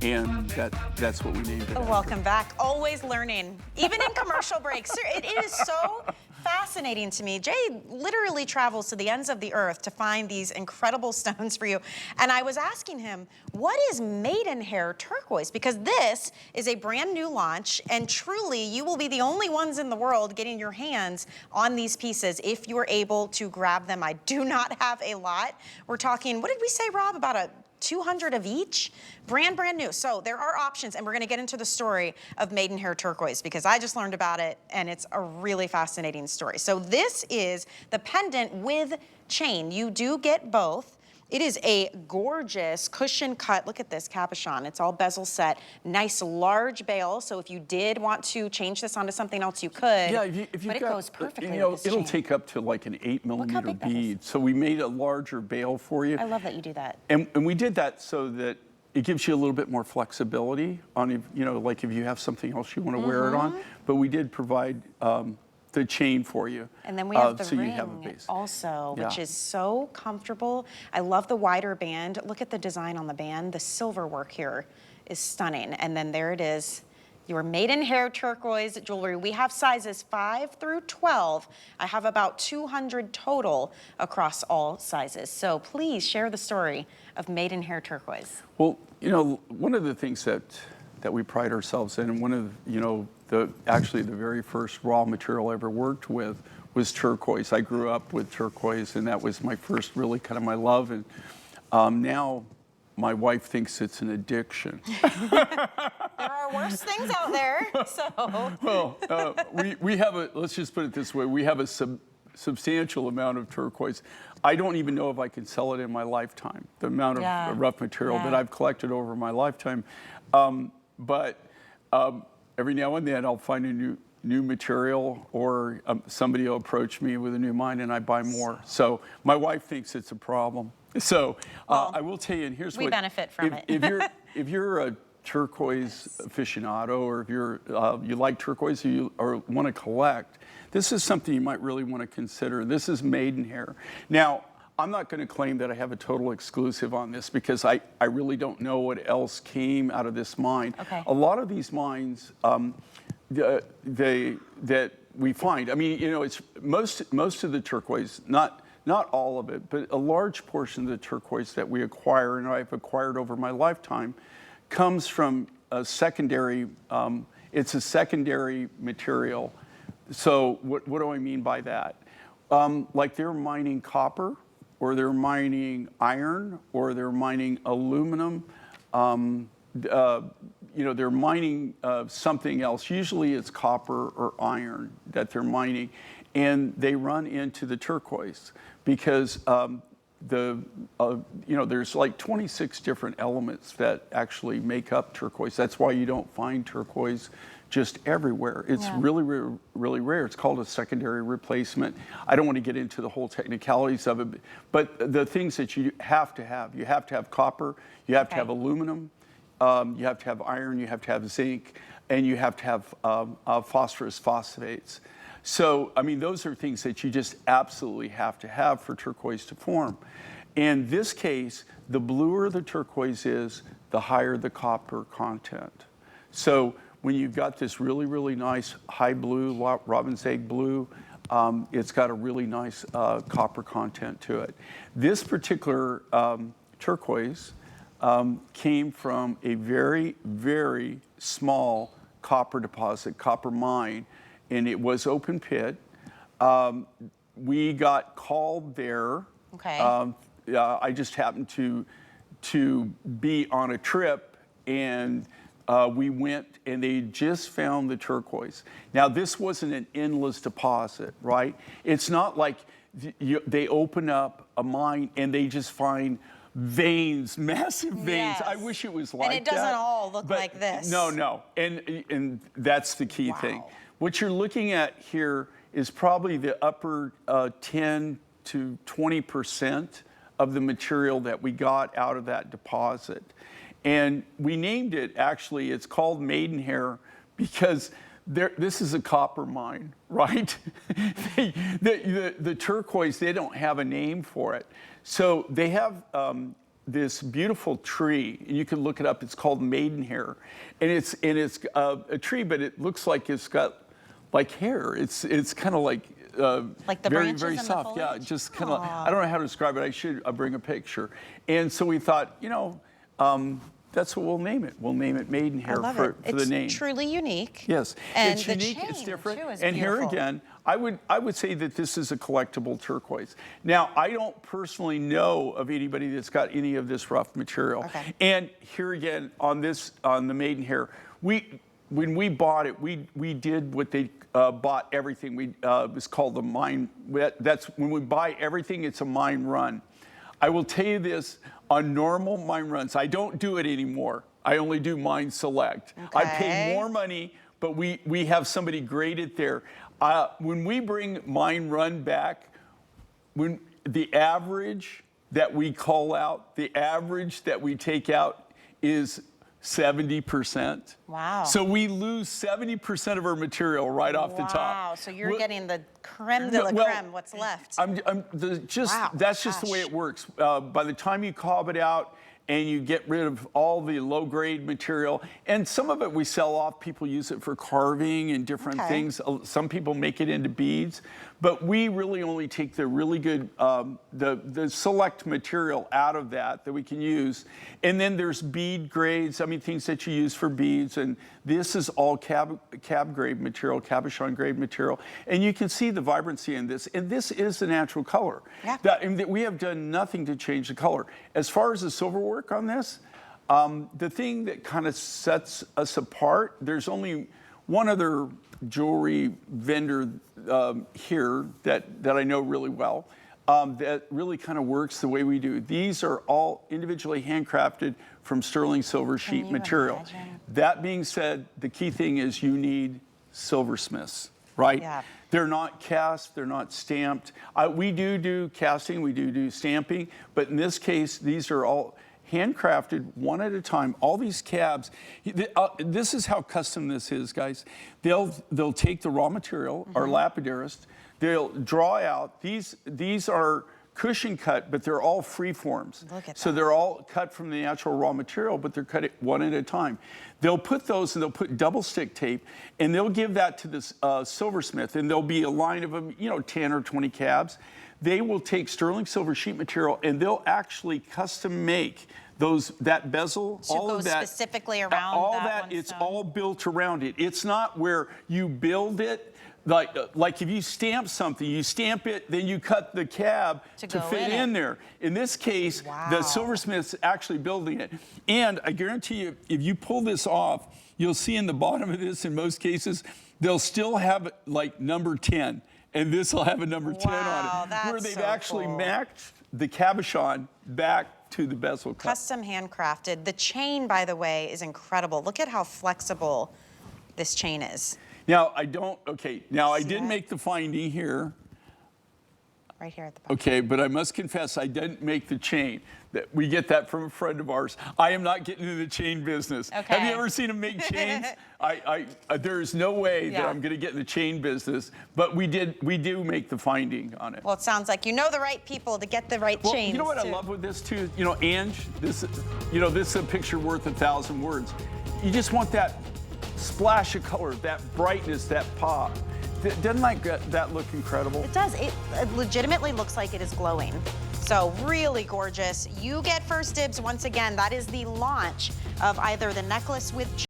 and that's what we named it. Welcome back. Always learning, even in commercial breaks. It is so fascinating to me. Jay literally travels to the ends of the earth to find these incredible stones for you. And I was asking him, what is Maidenhair Turquoise? Because this is a brand new launch, and truly you will be the only ones in the world getting your hands on these pieces if you are able to grab them. I do not have a lot. We're talking, what did we say, Rob, about a 200 of each, brand new. So there are options, and we're gonna get into the story of Maidenhair Turquoise because I just learned about it and it's a really fascinating story. So this is the pendant with chain. You do get both. It is a gorgeous cushion cut. Look at this cabochon. It's all bezel set, nice large bail. So if you did want to change this onto something else, you could. Yeah, if but it goes perfectly. You know, with this it'll chain. take up to like an 8mm bead. So we made a larger bail for you. I love that you do that. And we did that so that it gives you a little bit more flexibility on, if, you know, like if you have something else you want to wear it on. But we did provide the chain for you. And then we have the so ring you have a base. also, which is so comfortable. I love the wider band. Look at the design on the band. The silver work here is stunning. And then there it is, your Maidenhair Turquoise jewelry. We have sizes 5 through 12. I have about 200 total across all sizes. So please share the story of Maidenhair Turquoise. Well, you know, one of the things that we pride ourselves in, and one of, you know, actually the very first raw material I ever worked with was turquoise. I grew up with turquoise, and that was my first really kind of my love. And now my wife thinks it's an addiction. There are worse things out there, so. Well, we have let's just put it this way, we have a substantial amount of turquoise. I don't even know if I can sell it in my lifetime, the amount of rough material that I've collected over my lifetime. But every now and then I'll find a new material, or somebody will approach me with a new mine and I buy more. So my wife thinks it's a problem. So well, I will tell you, and here's we what— benefit from it. if you're a turquoise aficionado, or if you like turquoise or want to collect, this is something you might really want to consider. This is Maidenhair. Now, I'm not going to claim that I have a total exclusive on this because I really don't know what else came out of this mine. Okay. A lot of these mines that we find, I mean, you know, it's most of the turquoise, not all of it, but a large portion of the turquoise that we acquire, and I've acquired over my lifetime, comes from a secondary, it's a secondary material. So what do I mean by that? Like they're mining copper, or they're mining iron, or they're mining aluminum. You know, they're mining something else. Usually it's copper or iron that they're mining, and they run into the turquoise because you know, there's like 26 different elements that actually make up turquoise. That's why you don't find turquoise just everywhere. It's really rare. It's called a secondary replacement. I don't want to get into the whole technicalities of it, but the things that you have to have copper, you have to have aluminum, you have to have iron, you have to have zinc, and you have to have phosphorus phosphates. So, I mean, those are things that you just absolutely have to have for turquoise to form. In this case, the bluer the turquoise is, the higher the copper content. So when you've got this really nice high blue, robin's egg blue, it's got a really nice copper content to it. This particular turquoise came from a very small copper deposit, copper mine, and it was open pit. We got called there. Okay. I just happened to be on a trip, and we went, and they just found the turquoise. Now, this wasn't an endless deposit, right? It's not like they open up a mine and they just find veins, massive veins. Yes. I wish it was like that. And it doesn't all look like this. No. And that's the key thing. What you're looking at here is probably the upper 10 to 20% of the material that we got out of that deposit. And we named it, actually, it's called Maidenhair because this is a copper mine, right? The turquoise, they don't have a name for it. So they have this beautiful tree, and you can look it up. It's called Maidenhair, and it's a tree, but it looks like it's got like hair. It's kind of like the very branches very and the soft. Yeah, foliage? just kind of. I don't know how to describe it. I should bring a picture. And so we thought, that's what we'll name it. We'll name it Maidenhair for the name. It's truly unique. Yes, and it's the unique. chain, It's different. too, is and here beautiful. again, I would say that this is a collectible turquoise. Now, I don't personally know of anybody that's got any of this rough material. Okay. And here again, on the Maidenhair, when we bought it, we did what they bought everything. It's called the mine. That's when we buy everything. It's a mine run. I will tell you this: on normal mine runs, I don't do it anymore. I only do mine select. Okay. I pay more money, but we have somebody graded there. When we bring mine run back, when the average that we call out, the average that we take out is 70%. Wow. So we lose 70% of our material right off the top. Wow, so you're getting the creme de la creme, what's left. Wow, that's just the way it works. By the time you cob it out and you get rid of all the low-grade material, and some of it we sell off. People use it for carving and different things. Some people make it into beads, but we really only take the really good, the select material out of that we can use. And then there's bead grades, things that you use for beads, and this is all cab grade material, cabochon grade material, and you can see the vibrancy in this, and this is the natural color. Yeah. We have done nothing to change the color. As far as the silver work on this, the thing that kind of sets us apart, there's only one other jewelry vendor here that I know really well, that really kind of works the way we do. These are all individually handcrafted from sterling silver sheet material. Imagine? That being said, the key thing is you need silversmiths, right? Yeah. They're not cast, they're not stamped. We do casting, we do stamping, but in this case, these are all handcrafted one at a time. All these cabs, this is how custom this is, guys. They'll take the raw material, our lapidarist, they'll draw out, these are cushion cut, but they're all free forms. Look at so that. they're all cut from the natural raw material, but they're cut one at a time. They'll put those and they'll put double stick tape, and they'll give that to this silversmith, and there'll be a line of them, 10 or 20 cabs. They will take sterling silver sheet material and they'll actually custom make that bezel, So all it of goes that. specifically around all that one it's stone? all built around it. It's not where you build it. Like if you stamp something, you stamp it, then you cut the cab to fit in there. In this case, the silversmith's actually building it. And I guarantee you, if you pull this off, you'll see in the bottom of this, in most cases, they'll still have like number 10. And this will have a number 10 on it. That's where they've so actually cool. matched the cabochon back to the bezel cut. Custom handcrafted. The chain, by the way, is incredible. Look at how flexible this chain is. Now, I did make the finding here. Right here at the bottom. Okay, but I must confess, I didn't make the chain. We get that from a friend of ours. I am not getting into the chain business. Okay. Have you ever seen him make chains? There's no way that I'm going to get in the chain business, but we do make the finding on it. Well, it sounds like you know the right people to get the right chains. You know what I love with this too? Ange, this is a picture worth 1,000 words. You just want that splash of color, that brightness, that pop. Doesn't that look incredible? It does. It legitimately looks like it is glowing. So really gorgeous. You get first dibs once again. That is the launch of either the necklace with